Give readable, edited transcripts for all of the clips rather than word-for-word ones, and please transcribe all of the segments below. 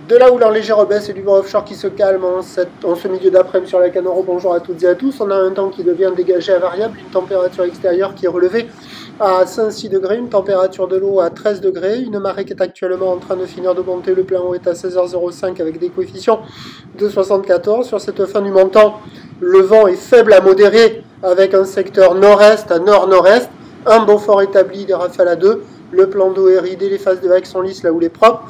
De la houle en légère baisse et du vent offshore qui se calme en ce milieu d'après-midi sur la Canoro. Bonjour à toutes et à tous. On a un temps qui devient dégagé à variable, une température extérieure qui est relevée à 5-6 degrés, une température de l'eau à 13 degrés, une marée qui est actuellement en train de finir de monter. Le plein eau est à 16h05 avec des coefficients de 74. Sur cette fin du montant, le vent est faible à modéré avec un secteur nord-est à nord-nord-est, un Beaufort établi, des rafales à 2. Le plan d'eau est ridé, les phases de vagues sont lisses là où il est propre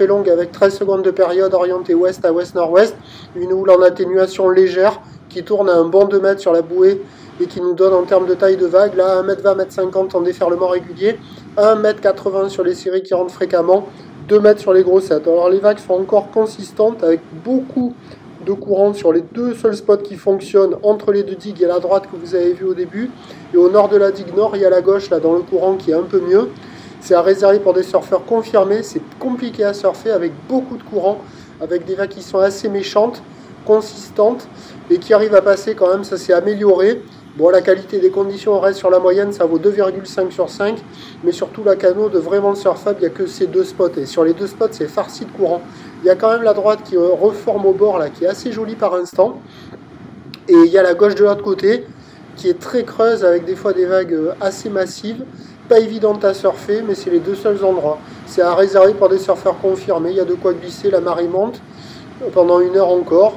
et longue avec 13 secondes de période orientée ouest à ouest-nord-ouest, une houle en atténuation légère qui tourne à un bon 2 mètres sur la bouée et qui nous donne en termes de taille de vague, là 1m20, 1m50 en déferlement régulier, 1m80 sur les séries qui rentrent fréquemment, 2 mètres sur les grossettes. Alors les vagues sont encore consistantes avec beaucoup de courant sur les deux seuls spots qui fonctionnent entre les deux digues. Il y a la droite que vous avez vu au début et au nord de la digue nord, il y a la gauche là dans le courant qui est un peu mieux. C'est à réserver pour des surfeurs confirmés, c'est compliqué à surfer avec beaucoup de courant, avec des vagues qui sont assez méchantes, consistantes, et qui arrivent à passer quand même, ça s'est amélioré. Bon, la qualité des conditions reste sur la moyenne, ça vaut 2,5 sur 5, mais surtout la cano de vraiment surfable, il n'y a que ces deux spots, et sur les deux spots, c'est farci de courant. Il y a quand même la droite qui reforme au bord, là, qui est assez jolie par instant, et il y a la gauche de l'autre côté, qui est très creuse, avec des fois des vagues assez massives, pas évidente à surfer, mais c'est les deux seuls endroits. C'est à réserver pour des surfeurs confirmés. Il y a de quoi glisser, la marée monte pendant 1 heure encore,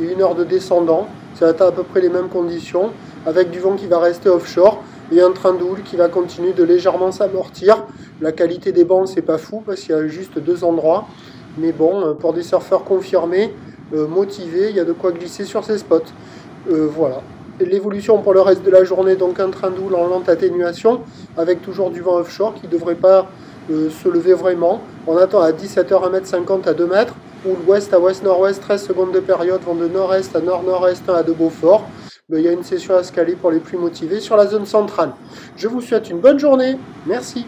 et 1 heure de descendant. Ça va être à peu près les mêmes conditions, avec du vent qui va rester offshore, et un train de houle qui va continuer de légèrement s'amortir. La qualité des bancs, c'est pas fou, parce qu'il y a juste 2 endroits. Mais bon, pour des surfeurs confirmés, motivés, il y a de quoi glisser sur ces spots. Voilà. L'évolution pour le reste de la journée, donc un train de houle en lente atténuation, avec toujours du vent offshore qui ne devrait pas se lever vraiment. On attend à 17h 1m50 à 2 mètres, houle ouest à ouest-nord-ouest, 13 secondes de période, vent de nord-est à nord-nord-est, 1 à 2 Beaufort. Il y a une session à escalier pour les plus motivés sur la zone centrale. Je vous souhaite une bonne journée, merci.